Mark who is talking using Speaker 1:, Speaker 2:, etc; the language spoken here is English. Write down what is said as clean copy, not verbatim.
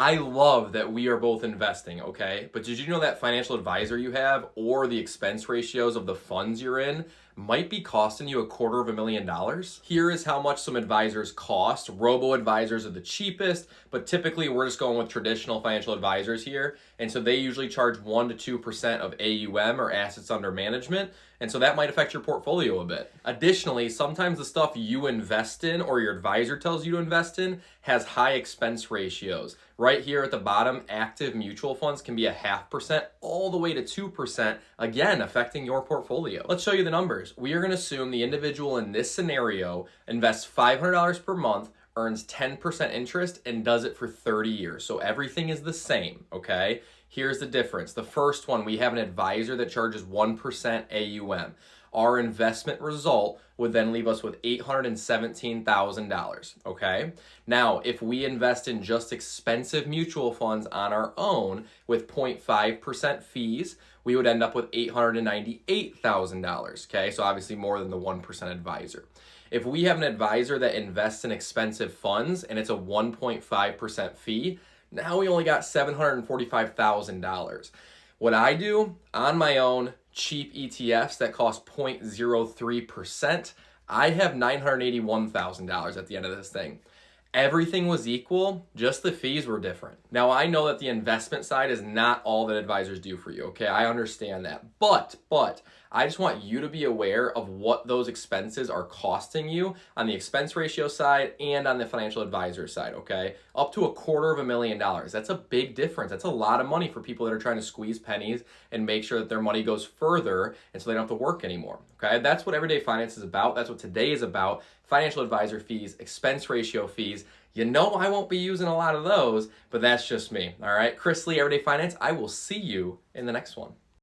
Speaker 1: I love that we are both investing, okay? But did you know that financial advisor you have or the expense ratios of the funds you're in might be costing you $250,000? Here is how much some advisors cost. Robo advisors are the cheapest, but typically we're just going with traditional financial advisors here. And so they usually charge 1 to 2% of AUM or assets under management. And so that might affect your portfolio a bit. Additionally, sometimes the stuff you invest in or your advisor tells you to invest in has high expense ratios. Right here at the bottom, active mutual funds can be 0.5% all the way to 2%, again, affecting your portfolio. Let's show you the numbers. We are going to assume the individual in this scenario invests $500 per month, earns 10% interest, and does it for 30 years. So everything is the same, okay? Here's the difference. The first one, we have an advisor that charges 1% AUM. Our investment result would then leave us with $817,000, okay? Now, if we invest in just expensive mutual funds on our own with 0.5% fees, we would end up with $898,000, okay? So obviously more than the 1% advisor. If we have an advisor that invests in expensive funds and it's a 1.5% fee, now we only got $745,000. What I do on my own, cheap ETFs that cost 0.03%, I have $981,000 at the end of this thing. Everything was equal, just the fees were different. Now, I know that the investment side is not all that advisors do for you, okay? I understand that. But I just want you to be aware of what those expenses are costing you on the expense ratio side and on the financial advisor side, okay? Up to $250,000. That's a big difference. That's a lot of money for people that are trying to squeeze pennies and make sure that their money goes further and so they don't have to work anymore, okay? That's what Everyday Finance is about. That's what today is about. Financial advisor fees, expense ratio fees. You know I won't be using a lot of those, but that's just me, all right? Chris Lee, Everyday Finance. I will see you in the next one.